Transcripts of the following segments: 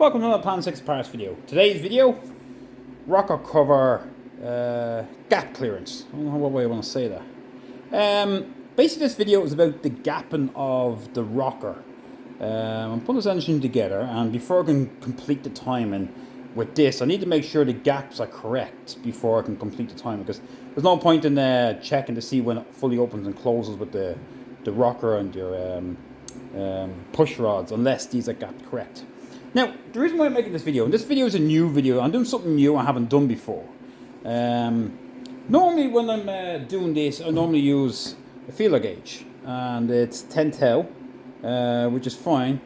Welcome to another Plan 6 parts video. Today's video, rocker cover gap clearance. I don't know what way I want to say that. Basically this video is about the gapping of the rocker. I'm putting this engine together, and before I can complete the timing with this, I need to make sure the gaps are correct before I can complete the timing, because there's no point in checking to see when it fully opens and closes with the rocker and your push rods unless these are gapped correct. Now, the reason why I'm making this video, and this video is a new video, I'm doing something new I haven't done before. Normally when I'm doing this, I normally use a feeler gauge, and it's 10 tau, which is fine,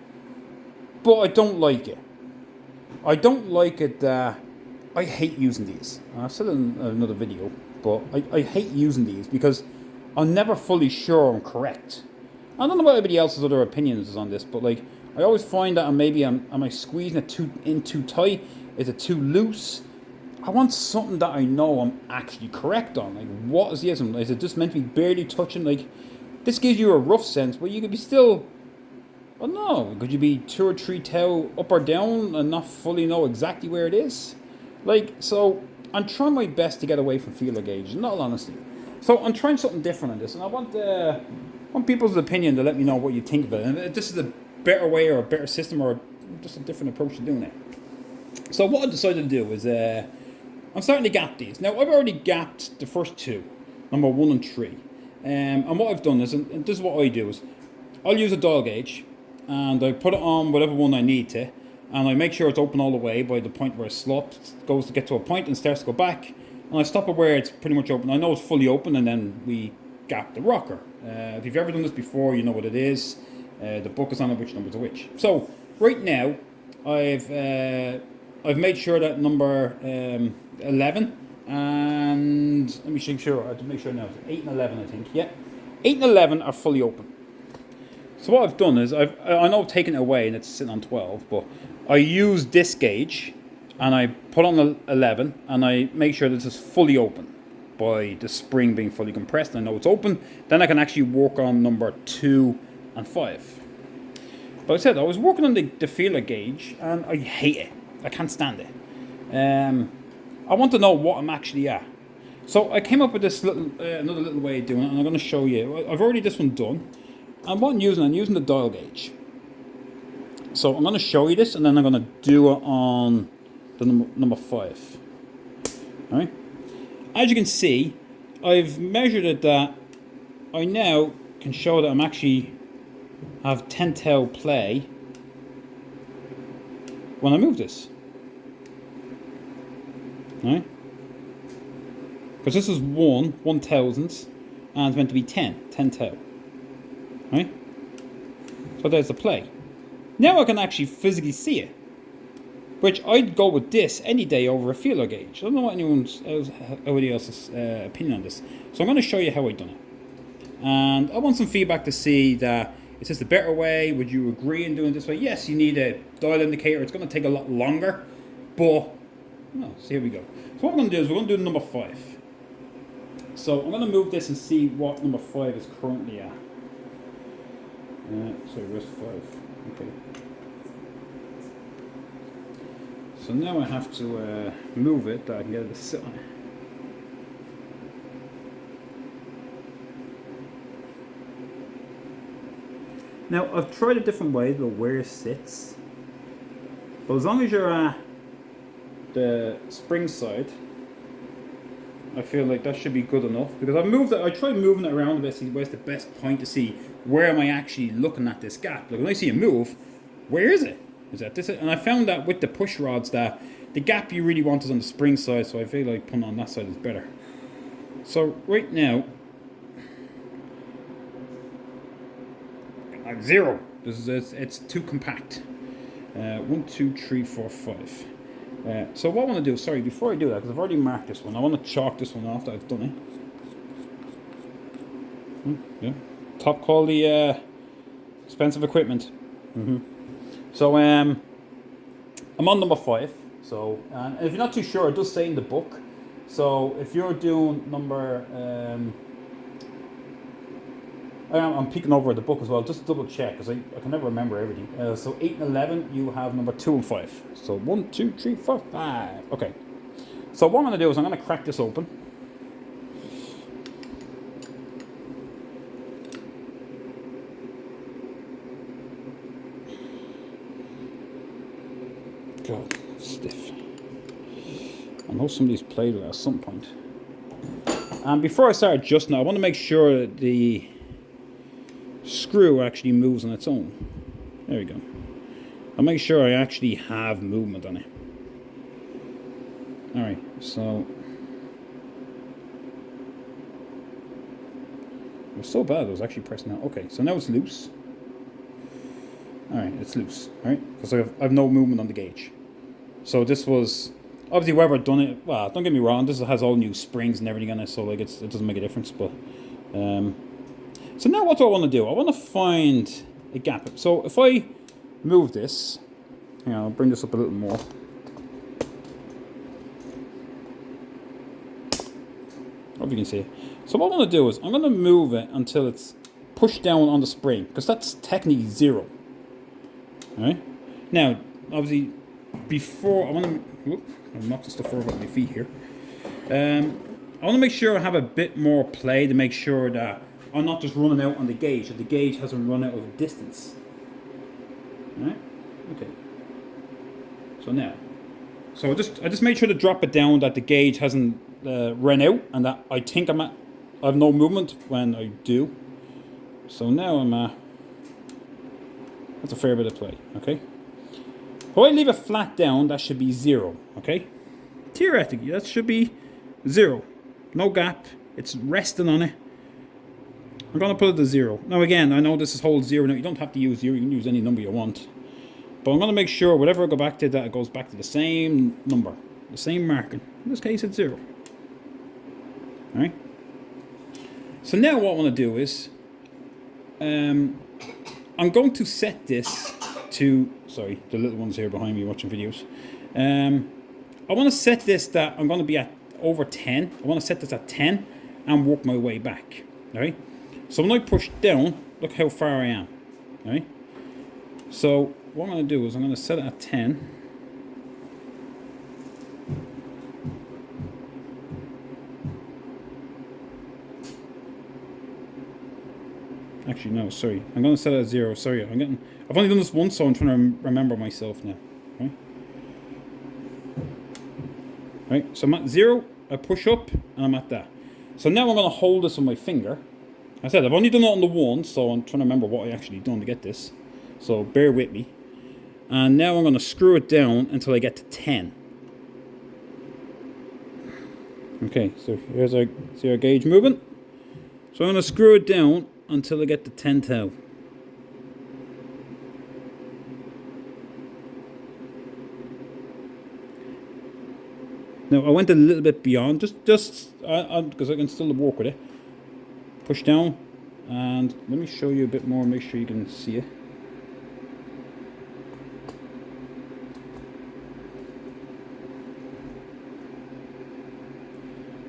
but I don't like it. I don't like it, I hate using these. I've said it in another video, but I hate using these because I'm never fully sure I'm correct. I don't know what anybody else's other opinions is on this, but like, I always find that am I squeezing it too tight? Is it too loose? I want something that I know I'm actually correct on. Like, what is the ism? Is it just meant to be barely touching? Like, this gives you a rough sense, but you could be still, I don't know, could you be 2 or 3 tau up or down and not fully know exactly where it is? Like, so I'm trying my best to get away from feeler gauge, in all honesty. So I'm trying something different on this, and I want people's opinion to let me know what you think of it. And if this is a better way or a better system or just a different approach to doing it. So what I decided to do is I'm starting to gap these. Now I've already gapped the first two, number 1 and 3. And what I've done is, and this is what I do, is I'll use a dial gauge and I put it on whatever one I need to, and I make sure it's open all the way by the point where it slops, goes to get to a point and starts to go back, and I stop it where it's pretty much open. I know it's fully open, and then we gap the rocker. If you've ever done this before, you know what it is. The book is on it, which numbers are which. So right now, I've made sure that number 11 and let me make sure. I have to make sure now. 8 and 11, I think. Yeah, 8 and 11 are fully open. So what I've done is I know I've taken it away and it's sitting on 12, but I use this gauge and I put on the 11 and I make sure this is fully open by the spring being fully compressed. I know it's open. Then I can actually work on number 2 and 5. But I said I was working on the feeler gauge and I hate it. I can't stand it. I want to know what I'm actually at. So I came up with this little another little way of doing it, and I'm going to show you. I've already this one done. And what I'm using the dial gauge. So I'm going to show you this, and then I'm going to do it on the number 5. All right. As you can see, I've measured it that I now can show that I'm actually have 10 tau play when I move this. Right? Because this is 1/1000th, and it's meant to be 10 tau. Right? So there's the play. Now I can actually physically see it, which I'd go with this any day over a feeler gauge. I don't know what anybody else's opinion on this. So I'm going to show you how I've done it. And I want some feedback to see that, is this a better way? Would you agree in doing it this way? Yes, you need a dial indicator. It's going to take a lot longer, but no. So here we go. So what we're going to do is we're going to do number 5. So I'm going to move this and see what number 5 is currently at. Sorry, where's 5? Okay. So now I have to move it that I can get it to sit on it. Now, I've tried a different way to where it sits, but as long as you're at the spring side, I feel like that should be good enough, because I tried moving it around a bit to see where's the best point to see where am I actually looking at this gap. Like when I see it move, where is it? Is that this? And I found that with the push rods that the gap you really want is on the spring side, so I feel like putting on that side is better. So right now, like 0. It's too compact. 1, 2, 3, 4, 5. So what I want to do, sorry, before I do that, because I've already marked this one, I want to chalk this one off that I've done it. Yeah, top quality, expensive equipment. So I'm on number 5. So and if you're not too sure, it does say in the book. So if you're doing number I'm peeking over at the book as well, just to double check, because I can never remember everything. So 8 and 11, you have number 2 and 5. So 1, 2, 3, 4, 5. Okay. So what I'm going to do is I'm going to crack this open. God, stiff. I know somebody's played with it at some point. And before I start adjusting, I want to make sure that the screw actually moves on its own. There we go. I'll make sure I actually have movement on it. Alright, so... it was so bad I was actually pressing out. Okay, so now it's loose. Alright, it's loose. Alright, because I've no movement on the gauge. So this was... obviously whoever done it... well, don't get me wrong, this has all new springs and everything on it, so like it doesn't make a difference, but... so now what do I want to do? I want to find a gap. So if I move this... hang on, I'll bring this up a little more. Hope you can see it. So what I want to do is I'm going to move it until it's pushed down on the spring, because that's technically 0. Alright? Now, obviously, before I want to... whoop, I'm knocking stuff over at my feet here. I want to make sure I have a bit more play to make sure that I'm not just running out on the gauge, that the gauge hasn't run out of distance. Alright? Okay. So now, so I just made sure to drop it down that the gauge hasn't run out, and that I think I have no movement when I do. So now that's a fair bit of play, okay? If I leave it flat down, that should be 0, okay? Theoretically, that should be 0. No gap, it's resting on it. I'm gonna put it to 0. Now again, I know this is whole 0 now, you don't have to use 0, you can use any number you want. But I'm gonna make sure whatever I go back to, that it goes back to the same number, the same marking. In this case, it's 0. Alright? So now what I want to do is, I'm going to set this to, sorry, the little ones here behind me watching videos. I want to set this that I'm going to be at over 10. I want to set this at 10 and work my way back. Alright? So when I push down, look how far I am. Alright? So what I'm going to do is I'm going to set it at 10. Actually, no, sorry. I'm going to set it at 0. Sorry, I've only done this once, so I'm trying to remember myself now. Okay? Right, so I'm at 0, I push up, and I'm at that. So now I'm going to hold this on my finger. I said, I've only done it on the 1, so I'm trying to remember what I actually done to get this. So bear with me. And now I'm going to screw it down until I get to 10. Okay, so here's our, see our gauge moving. So I'm going to screw it down until I get to 10 thou. Now I went a little bit beyond, just because I can still work with it. Push down, and let me show you a bit more, make sure you can see it.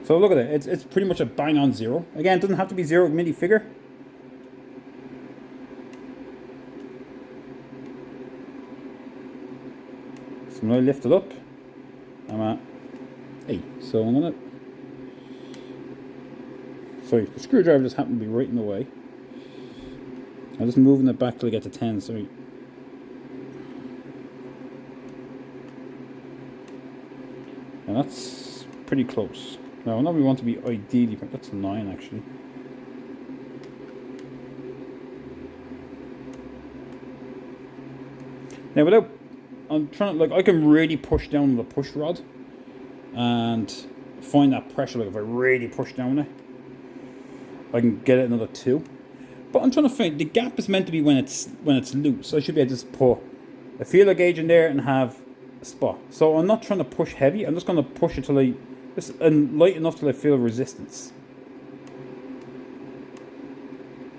So look at it, it's pretty much a bang on 0. Again, it doesn't have to be 0 mini figure. So when I lift it up, I'm at 8. So I'm gonna, sorry, the screwdriver just happened to be right in the way. I'm just moving it back till I get to 10, sorry. And that's pretty close. Now I know we want to be ideally, but that's 9 actually. Now without, I'm trying to, like, I can really push down with a push rod and find that pressure. Like if I really push down it, I can get it another 2. But I'm trying to find, the gap is meant to be when it's loose. So I should be able to just put a feeler gauge in there and have a spot. So I'm not trying to push heavy, I'm just going to push it till I, just light enough till I feel resistance.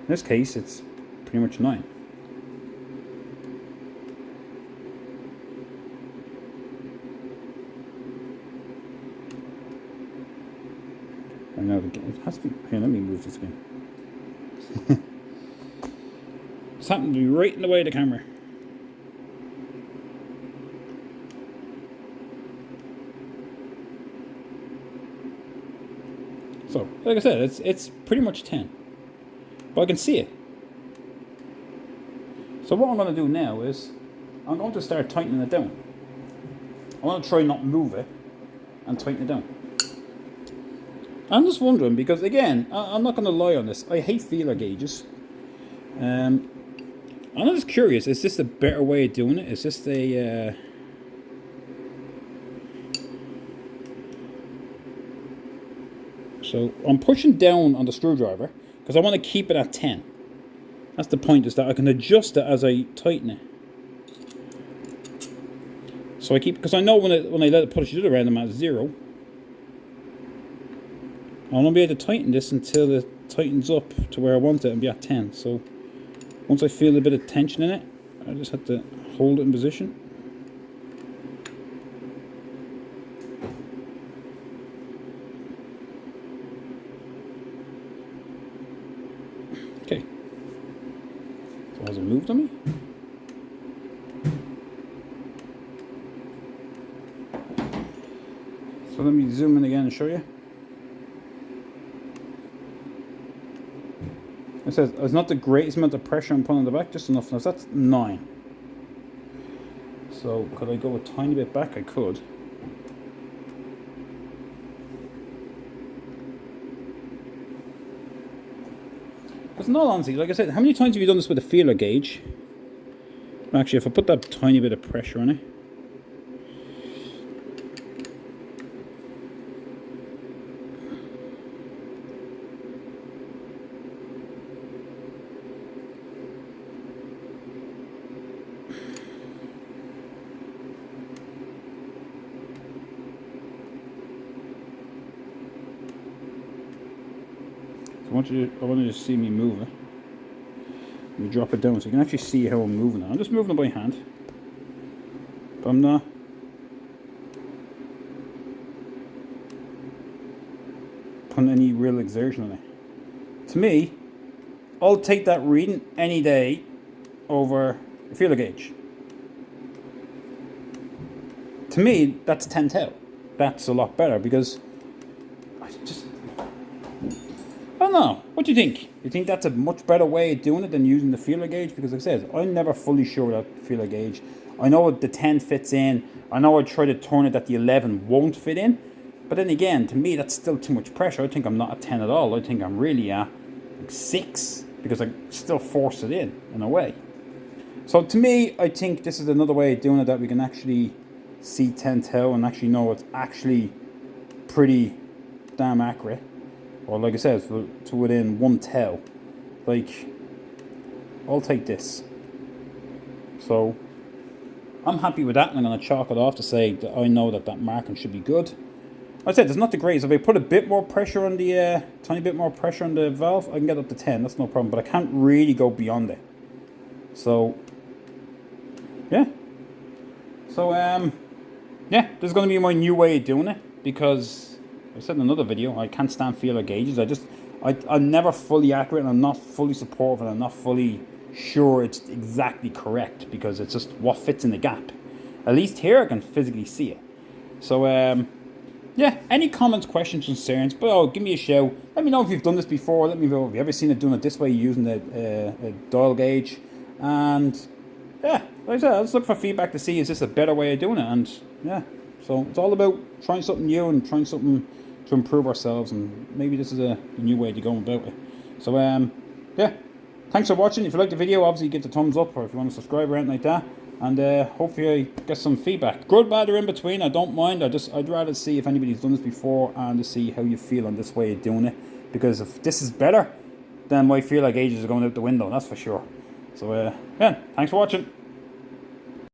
In this case, it's pretty much 9. I know, it has to be, here, let me move this again. It's happened to be right in the way of the camera. So, like I said, it's pretty much 10. But I can see it. So what I'm going to do now is, I'm going to start tightening it down. I want to try not move it and tighten it down. I'm just wondering, because again, I'm not going to lie on this, I hate feeler gauges. I'm just curious, is this a better way of doing it? Is this a... So I'm pushing down on the screwdriver because I want to keep it at 10. That's the point, is that I can adjust it as I tighten it. So I keep, because I know when I let it push it around, I'm at 0. I want to be able to tighten this until it tightens up to where I want it and be at 10. So once I feel a bit of tension in it, I just have to hold it in position. Okay. So has it moved on me? So let me zoom in again and show you. It says it's not the greatest amount of pressure I'm putting on the back, just enough. Now that's 9. So could I go a tiny bit back? I could. Because in all honesty, like I said, how many times have you done this with a feeler gauge? Actually, if I put that tiny bit of pressure on it. I want you to see me move it. Let me drop it down so you can actually see how I'm moving it. I'm just moving it by hand, but I'm not putting any real exertion on it. To me, I'll take that reading any day over a feeler gauge. To me, that's 10 tau. That's a lot better because I don't know. What do you think? You think that's a much better way of doing it than using the feeler gauge? Because like I said, I'm never fully sure that feeler gauge. I know the 10 fits in. I know I try to turn it that the 11 won't fit in. But then again, to me, that's still too much pressure. I think I'm not at 10 at all. I think I'm really at like 6 because I still force it in a way. So to me, I think this is another way of doing it that we can actually see 10 tau and actually know it's actually pretty damn accurate. Or like I said, to within 1 tau. Like, I'll take this. So, I'm happy with that, and I'm going to chalk it off to say that I know that marking should be good. Like I said, it's not the greatest. If I put a bit more pressure on the, tiny bit more pressure on the valve, I can get up to 10. That's no problem. But I can't really go beyond it. So, yeah. So, yeah, this is going to be my new way of doing it. Because I said in another video, I can't stand feeler gauges. I'm never fully accurate, and I'm not fully supportive, and I'm not fully sure it's exactly correct because it's just what fits in the gap. At least here I can physically see it. So, yeah, any comments, questions, concerns, but give me a shout. Let me know if you've done this before. Let me know if you've ever seen it doing it this way using the dial gauge. And, yeah, like I said, let's look for feedback to see is this a better way of doing it. And, yeah, so it's all about trying something new and trying something to improve ourselves, and maybe this is a new way to go about it. So yeah, thanks for watching. If you like the video, obviously give it a thumbs up, or if you want to subscribe or anything like that, and hopefully I get some feedback, good, bad, or in between. I don't mind. I'd rather see if anybody's done this before and to see how you feel on this way of doing it, because if this is better, then my feeler gauges are going out the window, that's for sure. So yeah, thanks for watching.